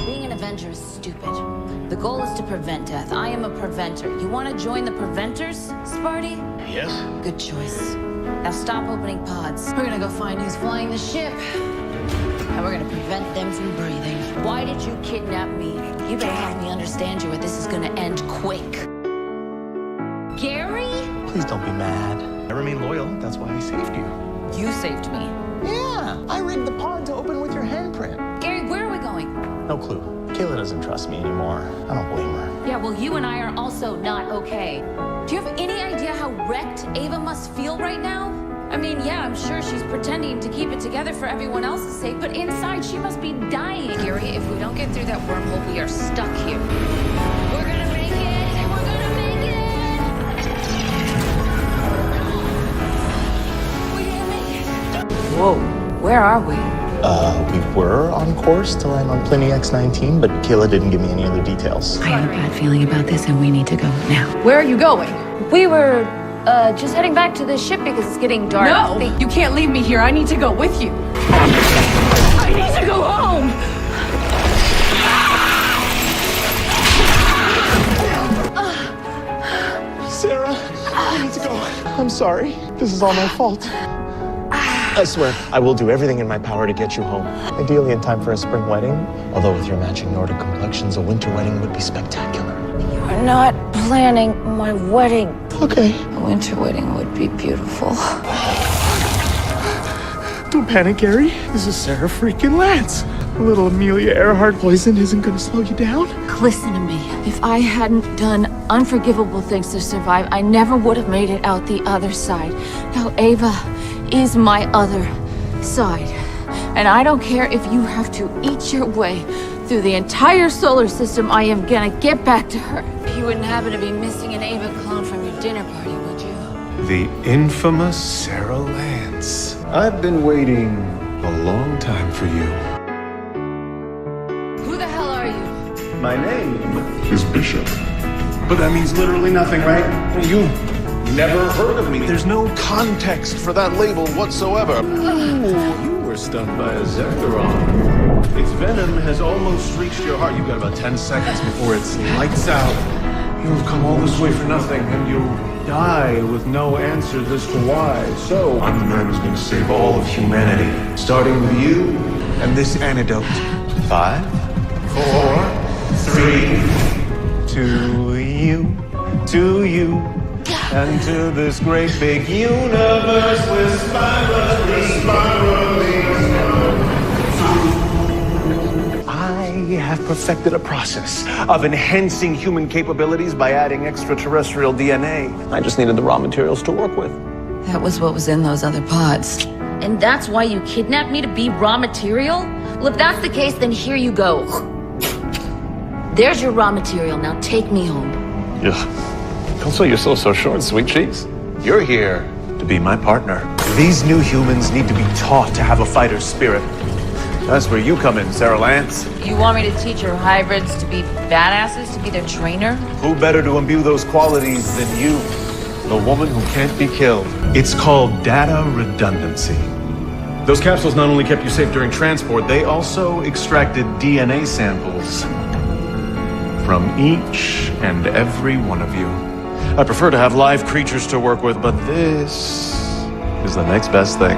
Being an Avenger is stupid. The goal is to prevent death. I am a preventer. You want to join the preventers, Sparty? Yes? Good choice. Now stop opening pods. We're gonna go find who's flying the ship. And we're gonna prevent them from breathing. Why did you kidnap me? You better have me understand you or this is gonna end quick. Gary? Please don't be mad. I remain loyal. That's why I saved you. You saved me. Yeah, I rigged the pod to open with your handprint. Gary, where are we going? No clue. Kayla doesn't trust me anymore. I don't blame her. Yeah, well, you and I are also not okay. Do you have any idea how wrecked Ava must feel right now? I mean, yeah, I'm sure she's pretending to keep it together for everyone else's sake, but inside she must be dying. Gary, if we don't get through that wormhole, we are stuck here. We're gonna make it, and we're gonna make it! We're gonna make it! Whoa, where are we? We were on course to land on Pliny X-19, but Kayla didn't give me any other details. I have a bad feeling about this, and we need to go now. Where are you going? We were, just heading back to the ship because it's getting dark. No, you can't leave me here. I need to go with you. I need to go home. Sarah, I need to go. I'm sorry. This is all my fault. I swear, I will do everything in my power to get you home. Ideally in time for a spring wedding. Although with your matching Nordic complexions, a winter wedding would be spectacular. You're not planning my wedding. Okay. A winter wedding would be beautiful. Don't panic, Gary. This is Sara freaking Lance. A little Amelia Earhart poison isn't gonna slow you down. Listen to me. If I hadn't done unforgivable things to survive, I never would have made it out the other side. Now, Ava is my other side. And I don't care if you have to eat your way through the entire solar system, I am gonna get back to her. You wouldn't happen to be missing an Ava clone from your dinner party, would you? The infamous Sara Lance. I've been waiting a long time for you. Who the hell are you? My name is Bishop. But that means literally nothing, right? You never heard of me. There's no context for that label whatsoever. Ooh, you were stung by a Zegeron. Its venom has almost reached your heart. You've got about 10 seconds before it's lights out. You've come all this way for nothing, and you'll die with no answers as to why. So, I'm the man who's going to save all of humanity, starting with you and this antidote. 5, 4, 3, to you, and to this great big universe with spiraling. I have perfected a process of enhancing human capabilities by adding extraterrestrial DNA. I just needed the raw materials to work with. That was what was in those other pods. And that's why you kidnapped me to be raw material? Well, if that's the case, then here you go. There's your raw material. Now take me home. Yeah. Don't sell your soul so short, sweet cheeks. You're here to be my partner. These new humans need to be taught to have a fighter's spirit. That's where you come in, Sara Lance. You want me to teach your hybrids to be badasses, to be their trainer? Who better to imbue those qualities than you? The woman who can't be killed. It's called data redundancy. Those capsules not only kept you safe during transport, they also extracted DNA samples from each and every one of you. I prefer to have live creatures to work with, but this is the next best thing.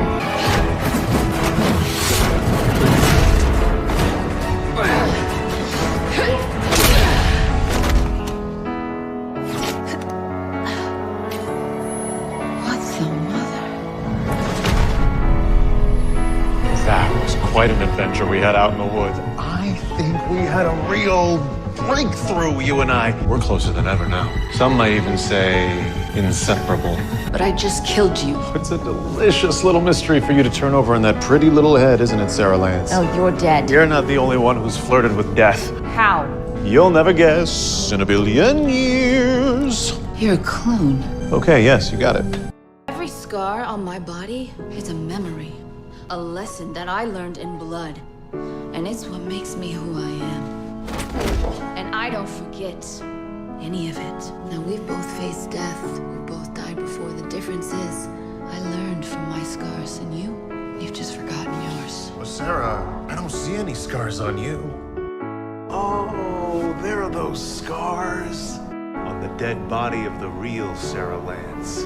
Quite an adventure we had out in the woods. I think we had a real breakthrough, you and I. We're closer than ever now. Some might even say inseparable. But I just killed you. It's a delicious little mystery for you to turn over in that pretty little head, isn't it, Sara Lance? Oh, you're dead. You're not the only one who's flirted with death. How? You'll never guess in a billion years. You're a clone. Okay, yes, you got it. Every scar on my body is a memory. A lesson that I learned in blood. And it's what makes me who I am. And I don't forget any of it. Now, we've both faced death. We both died before. The difference is, I learned from my scars, and you've just forgotten yours. Well, Sarah, I don't see any scars on you. Oh, there are those scars on the dead body of the real Sara Lance.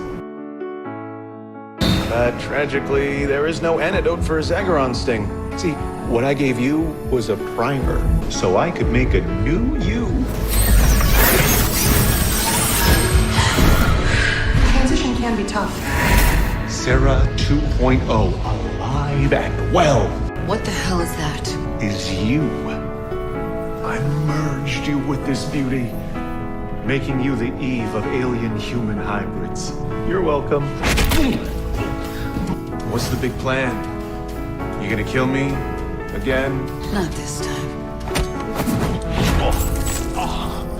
But tragically, there is no antidote for a Zegeron sting. See, what I gave you was a primer, so I could make a new you. Transition can be tough. Sara 2.0, alive and well. What the hell is that? Is you. I merged you with this beauty, making you the Eve of alien-human hybrids. You're welcome. What's the big plan? You gonna kill me? Again? Not this time.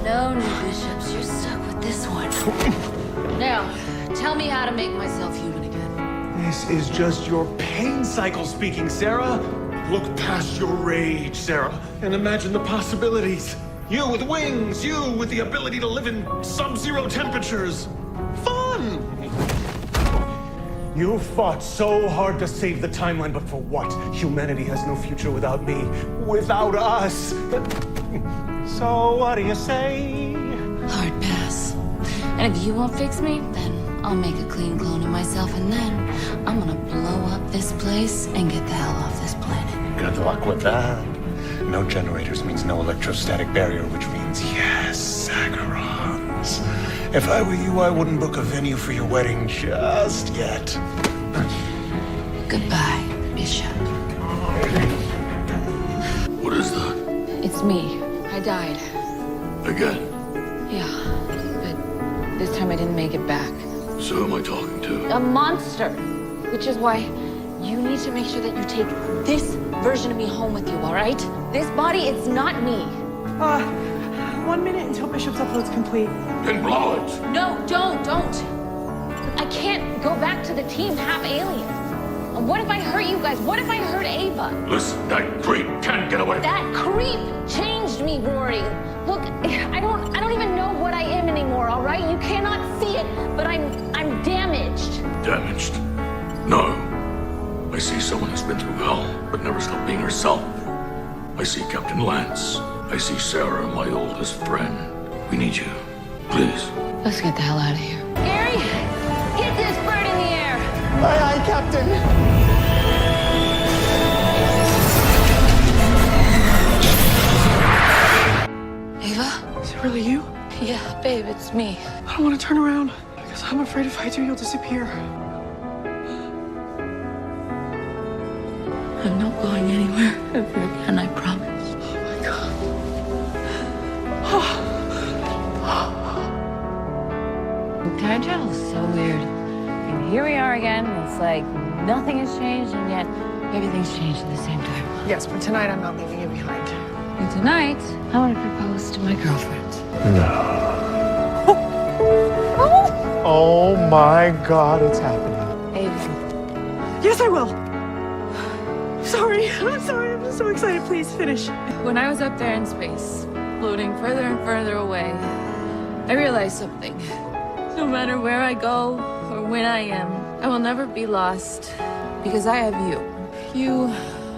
No new bishops, you're stuck with this one. Now, tell me how to make myself human again. This is just your pain cycle speaking, Sarah. Look past your rage, Sarah, and imagine the possibilities. You with wings, you with the ability to live in sub-zero temperatures. Fun! You fought so hard to save the timeline, but for what? Humanity has no future without me, without us. So what do you say? Hard pass. And if you won't fix me, then I'll make a clean clone of myself, and then I'm gonna blow up this place and get the hell off this planet. Good luck with that. No generators means no electrostatic barrier, which means yes, Sagarons. If I were you, I wouldn't book a venue for your wedding just yet. Goodbye, Bishop. What is that? It's me. I died. Again? Yeah, but this time I didn't make it back. So who am I talking to? A monster. Which is why you need to make sure that you take this version of me home with you, all right? This body, it's not me. 1 minute until Bishop's upload's complete. Then blow it! No, don't. I can't go back to the team half alien. What if I hurt you guys? What if I hurt Ava? Listen, that creep can't get away. That creep changed me, Rory. Look, I don't even know what I am anymore, all right? You cannot see it, but I'm damaged. Damaged? No. I see someone who's been through hell, but never stopped being herself. I see Captain Lance. I see Sarah, my oldest friend. We need you. Please. Let's get the hell out of here. Gary, hit this bird in the air. Aye, aye, Captain. Ava? Is it really you? Yeah, babe, it's me. I don't want to turn around because I'm afraid if I do, you'll disappear. I'm not going anywhere ever again, I promise. Can't you tell? So weird. And here we are again. It's like nothing has changed, and yet everything's changed at the same time. Yes, but tonight I'm not leaving you behind. And tonight, I want to propose to my girlfriend. No. Oh my God, it's happening. Ava. Yes, I will. I'm sorry. I'm so excited. Please finish. When I was up there in space, floating further and further away, I realized something. No matter where I go or when I am, I will never be lost because I have you. You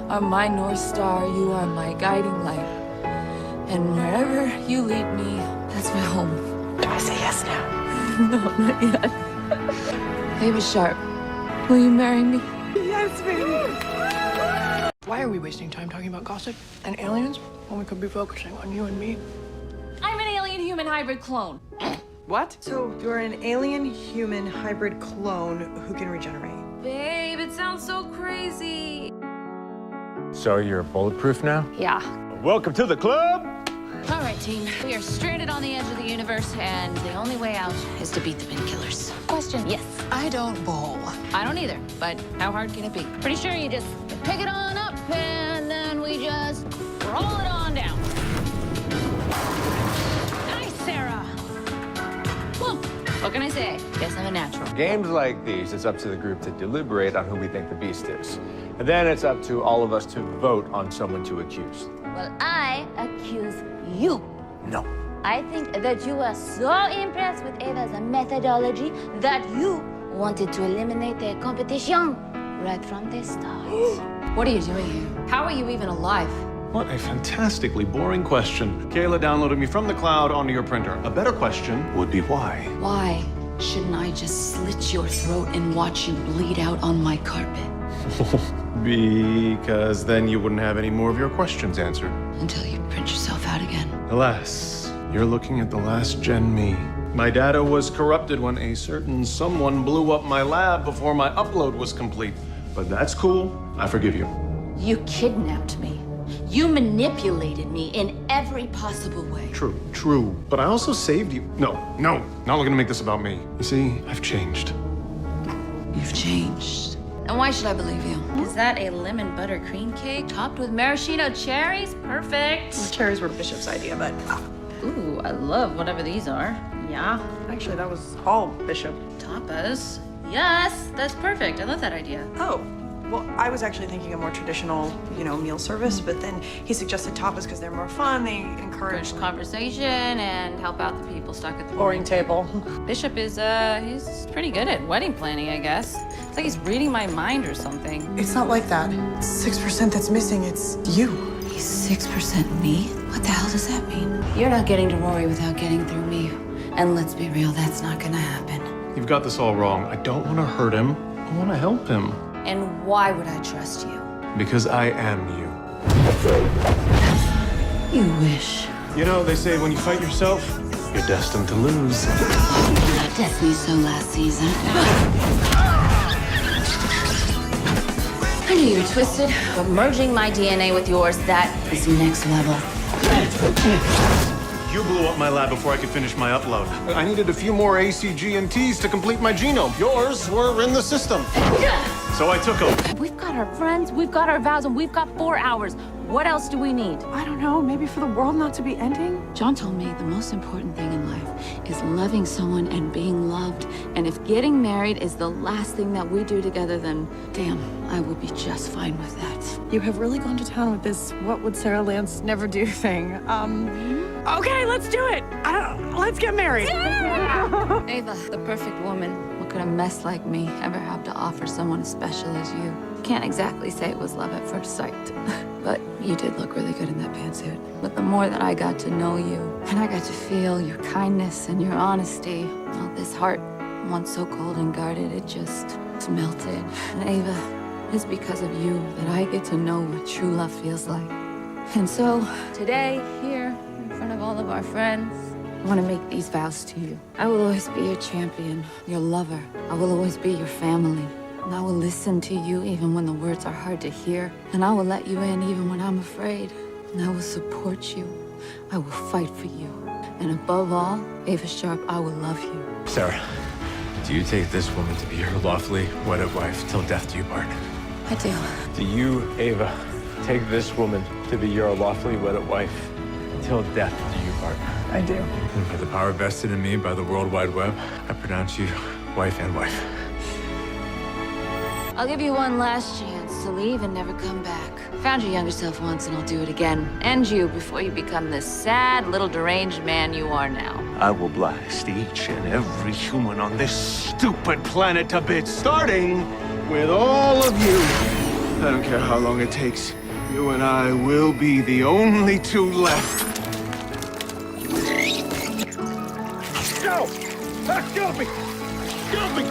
are my North Star. You are my guiding light. And wherever you lead me, that's my home. Do I say yes now? No, not yet. Baby Sharp, will you marry me? Yes, baby. Why are we wasting time talking about gossip and aliens when we could be focusing on you and me? I'm an alien-human hybrid clone. What? So you're an alien-human hybrid clone who can regenerate. Babe, it sounds so crazy. So you're bulletproof now? Yeah. Welcome to the club. All right, team. We are stranded on the edge of the universe, and the only way out is to beat the painkillers. Question. Yes. I don't bowl. I don't either, but how hard can it be? Pretty sure you just pick it on up, and then we just roll it on down. Nice, Sarah. Well, what can I say? Guess I'm a natural. Games like these, it's up to the group to deliberate on who we think the beast is. And then it's up to all of us to vote on someone to accuse. Well, I accuse you. No. I think that you were so impressed with Ava's methodology that you wanted to eliminate the competition right from the start. What are you doing here? How are you even alive? What a fantastically boring question. Kayla downloaded me from the cloud onto your printer. A better question would be why? Why shouldn't I just slit your throat and watch you bleed out on my carpet? Because then you wouldn't have any more of your questions answered. Until you print yourself out again. Alas, you're looking at the last gen me. My data was corrupted when a certain someone blew up my lab before my upload was complete. But that's cool. I forgive you. You kidnapped me. You manipulated me in every possible way. True. But I also saved you. No, not looking to make this about me. You see, I've changed. You've changed. And why should I believe you? Is that a lemon butter cream cake topped with maraschino cherries? Perfect. The cherries were Bishop's idea, but... Ooh, I love whatever these are. Yeah. Actually, that was all Bishop. Tapas? Yes, that's perfect. I love that idea. Oh. Well, I was actually thinking a more traditional, meal service, but then he suggested tapas because they're more fun. They encourage conversation and help out the people stuck at the boring table. Bishop is, he's pretty good at wedding planning, I guess. It's like he's reading my mind or something. It's not like that. 6% that's missing, it's you. He's 6% me? What the hell does that mean? You're not getting to Rory without getting through me. And let's be real, that's not gonna happen. You've got this all wrong. I don't want to hurt him. I want to help him. And why would I trust you? Because I am you. You wish. You know, they say when you fight yourself, you're destined to lose. Destiny so last season. I knew you were twisted, but merging my DNA with yours, that is next level. You blew up my lab before I could finish my upload. I needed a few more ACGNTs to complete my genome. Yours were in the system. So I took them. We've got our friends, we've got our vows, and we've got 4 hours. What else do we need? I don't know, maybe for the world not to be ending? John told me the most important thing in life is loving someone and being loved. And if getting married is the last thing that we do together, then damn, I would be just fine with that. You have really gone to town with this what would Sara Lance never do thing. Okay, let's do it. Let's get married. Yeah! Ava, the perfect woman. What could a mess like me ever have to offer someone as special as you? Can't exactly say it was love at first sight, but you did look really good in that pantsuit. But the more that I got to know you, and I got to feel your kindness and your honesty, well, this heart, once so cold and guarded, it just melted. And Ava, it's because of you that I get to know what true love feels like. And so, today, here, in front of all of our friends, I want to make these vows to you. I will always be your champion, your lover. I will always be your family. And I will listen to you even when the words are hard to hear. And I will let you in even when I'm afraid. And I will support you. I will fight for you. And above all, Ava Sharp, I will love you. Sarah, do you take this woman to be your lawfully wedded wife till death do you part? I do. Do you, Ava, take this woman to be your lawfully wedded wife till death do you part? I do. And by the power vested in me by the World Wide Web, I pronounce you wife and wife. I'll give you one last chance to leave and never come back. Found your younger self once and I'll do it again. And you before you become the sad little deranged man you are now. I will blast each and every human on this stupid planet to bits, starting with all of you. I don't care how long it takes. You and I will be the only two left. Go! Kill me! Kill me!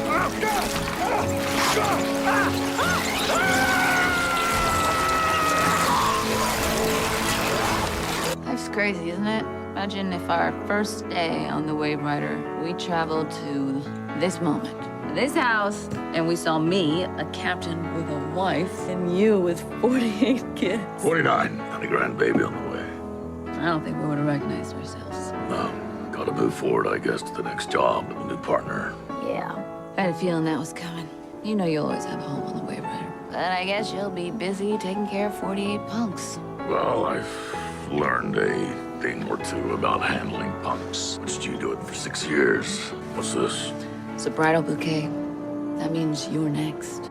Life's crazy, isn't it? Imagine if our first day on the Wave Rider, we traveled to this moment, this house, and we saw me, a captain with a wife, and you with 48 kids. 49 and a grandbaby on the way. I don't think we would have recognized ourselves. No, gotta move forward, I guess, to the next job with a new partner. Yeah. I had a feeling that was coming. You know you'll always have a home on the Wave Rider. But I guess you'll be busy taking care of 48 punks. Well, I've learned a thing or two about handling punks. Watched you do it for 6 years. What's this? It's a bridal bouquet. That means you're next.